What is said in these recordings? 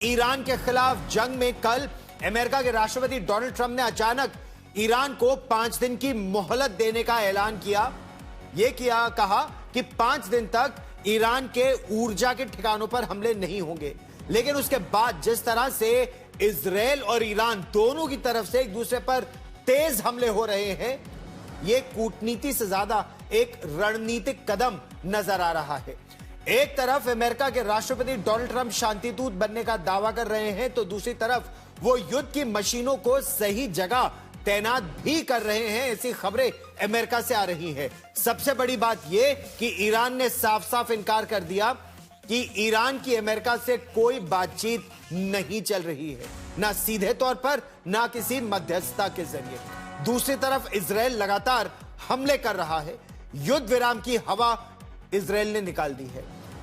Iran के खिलाफ जंग में कल अमेरिका के राष्ट्रपति डोनाल्ड ट्रंप ने अचानक ईरान को 5 दिन की मोहलत देने का ऐलान किया। कहा कि 5 दिन तक ईरान के ऊर्जा के ठिकानों पर हमले नहीं होंगे। लेकिन उसके बाद जिस तरह से इजराइल और ईरान दोनों की तरफ से एक दूसरे पर तेज हमले हो रहे हैं, यह कूटनीति से ज्यादा एक रणनीतिक कदम नजर आ रहा है। एक तरफ अमेरिका के राष्ट्रपति डोनाल्ड ट्रंप शांतिदूत बनने का दावा कर रहे हैं, तो दूसरी तरफ वो युद्ध की मशीनों को सही जगह तैनात भी कर रहे हैं। ऐसी खबरें अमेरिका से आ रही हैं। सबसे बड़ी बात यह कि ईरान ने साफ साफ इनकार कर दिया कि ईरान की अमेरिका से कोई बातचीत नहीं चल रही है, ना सीधे तौर पर ना किसी मध्यस्थता के जरिए। दूसरी तरफ इजराइल लगातार हमले कर रहा है। युद्ध विराम की हवा इजराइल ने निकाल दी है।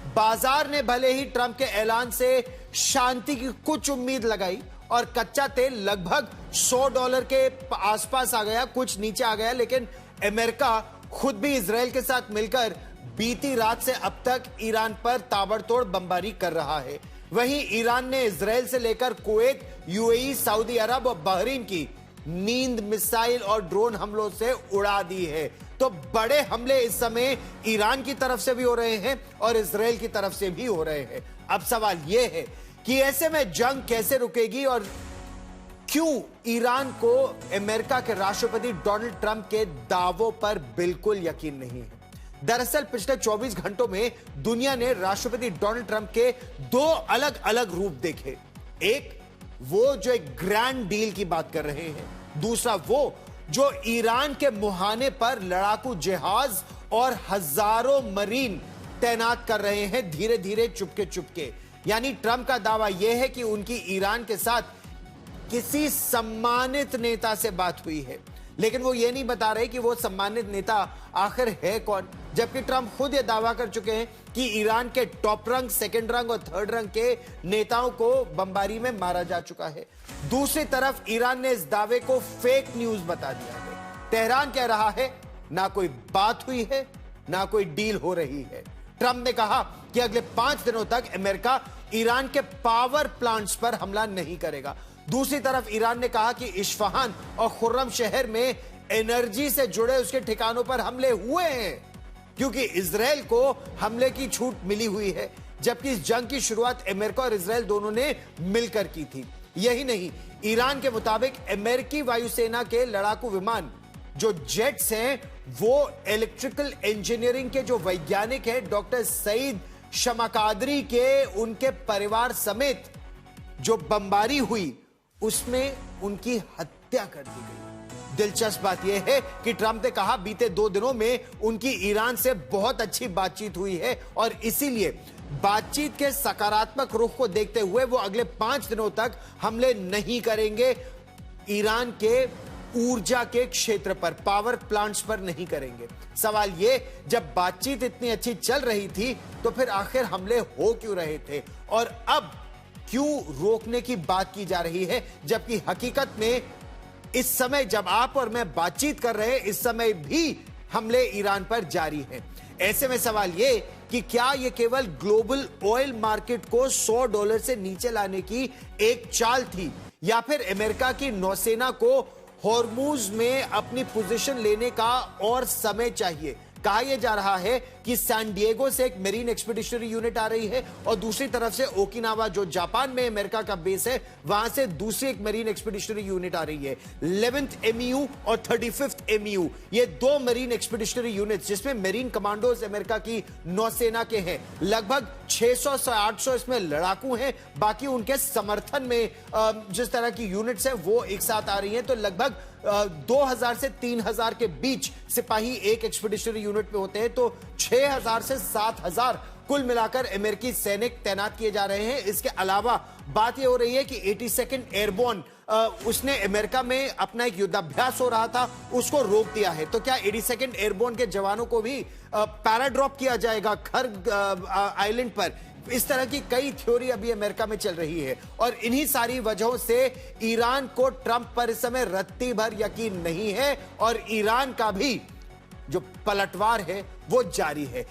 बाजार ने भले ही ट्रंप के ऐलान से शांति की कुछ उम्मीद लगाई और कच्चा तेल लगभग $100 के आसपास आ गया, कुछ नीचे आ गया, लेकिन अमेरिका खुद भी इजराइल के साथ मिलकर बीती रात से अब तक ईरान पर ताबड़तोड़ बमबारी कर रहा है। वहीं ईरान ने इजराइल से लेकर कुवैत, यूएई, सऊदी अरब और बहरीन की नींद मिसाइल और ड्रोन हमलों से उड़ा दी है। तो बड़े हमले इस समय ईरान की तरफ से भी हो रहे हैं और इजराइल की तरफ से भी हो रहे हैं। अब सवाल यह है कि ऐसे में जंग कैसे रुकेगी और क्यों ईरान को अमेरिका के राष्ट्रपति डोनाल्ड ट्रंप के दावों पर बिल्कुल यकीन नहीं है। दरअसल पिछले 24 घंटों में दुनिया ने राष्ट्रपति डोनाल्ड ट्रंप के 2 अलग अलग रूप देखे। एक वो जो एक ग्रैंड डील की बात कर रहे हैं, दूसरा वो जो ईरान के मुहाने पर लड़ाकू जहाज और हजारों मरीन तैनात कर रहे हैं, धीरे धीरे चुपके चुपके। यानी ट्रंप का दावा यह है कि उनकी ईरान के साथ किसी सम्मानित नेता से बात हुई है, लेकिन वो ये नहीं बता रहे कि वो सम्मानित नेता आखिर है कौन। जबकि ट्रंप खुद ये दावा कर चुके हैं कि ईरान के टॉप रंग, सेकंड रंग और थर्ड रंग के नेताओं को बमबारी में मारा जा चुका है। दूसरी तरफ ईरान ने इस दावे को फेक न्यूज बता दिया है। तेहरान कह रहा है ना कोई बात हुई है, ना कोई डील हो रही है। ट्रंप ने कहा कि अगले 5 दिनों तक अमेरिका ईरान के पावर प्लांट्स पर हमला नहीं करेगा। दूसरी तरफ ईरान ने कहा कि इस्फहान और खुर्रम शहर में एनर्जी से जुड़े उसके ठिकानों पर हमले हुए हैं, क्योंकि इजराइल को हमले की छूट मिली हुई है। जबकि इस जंग की शुरुआत अमेरिका और इजराइल दोनों ने मिलकर की थी। यही नहीं, ईरान के मुताबिक अमेरिकी वायुसेना के लड़ाकू विमान जो जेट्स हैं, वो इलेक्ट्रिकल इंजीनियरिंग के जो वैज्ञानिक हैं डॉक्टर सईद शमाकादरी के, उनके परिवार समेत जो बमबारी हुई उसमें उनकी हत्या कर दी गई। दिलचस्प बात यह है कि ट्रंप ने कहा बीते 2 दिनों में उनकी ईरान से बहुत अच्छी बातचीत हुई है और इसीलिए बातचीत के सकारात्मक रुख को देखते हुए वो अगले 5 दिनों तक हमले नहीं करेंगे। ईरान के ऊर्जा के क्षेत्र पर, पावर प्लांट्स पर नहीं करेंगे। सवाल ये, जब बातचीत इतनी अच्छी चल रही थी तो फिर आखिर हमले हो क्यों रहे थे और अब क्यों रोकने की बात की जा रही है, जबकि हकीकत में इस समय जब आप और मैं बातचीत कर रहे हैं, इस समय भी हमले ईरान पर जारी हैं। ऐसे में सवाल यह कि क्या यह केवल ग्लोबल ऑयल मार्केट को $100 से नीचे लाने की एक चाल थी, या फिर अमेरिका की नौसेना को हॉर्मुज में अपनी पोजीशन लेने का और समय चाहिए। कहा यह जा रहा है कि सैन डिएगो से एक मेरीन एक्सपीडिशनरी यूनिट आ रही है और दूसरी तरफ से ओकिनावा, जो जापान में अमेरिका का बेस है, वहां से दूसरी एक मेरीन एक्सपीडिशनरी यूनिट आ रही है। 11th MEU और 35th MEU, ये 2 मेरीन एक्सपीडिशनरी यूनिट्स जिसमें मेरीन कमांडोज अमेरिका की नौसेना के हैं। लगभग 600 से 800 इसमें लड़ाकू हैं। बाकी उनके समर्थन में जिस तरह की यूनिट्स हैं वो एक साथ आ रही हैं। तो लगभग 2000 से 3000 के बीच सिपाही एक एक्सपीडिशनरी यूनिट में होते हैं। तो 6000 से 7000 कुल मिलाकर अमेरिकी सैनिक तैनात किए जा रहे हैं। इसके अलावा बात यह हो रही है कि 82nd एयरबोर्न, उसने अमेरिका में अपना एक युद्धाभ्यास हो रहा था, उसको रोक दिया है। तो क्या 82nd एयरबोर्न के जवानों को भी पैराड्रॉप किया जाएगा खर्ग आइलैंड पर? इस तरह की कई थ्योरी अभी अमेरिका में चल रही है और इन्हीं सारी वजहों से ईरान को ट्रंप पर इस समय रत्ती भर यकीन नहीं है और ईरान का भी जो पलटवार है वो जारी है।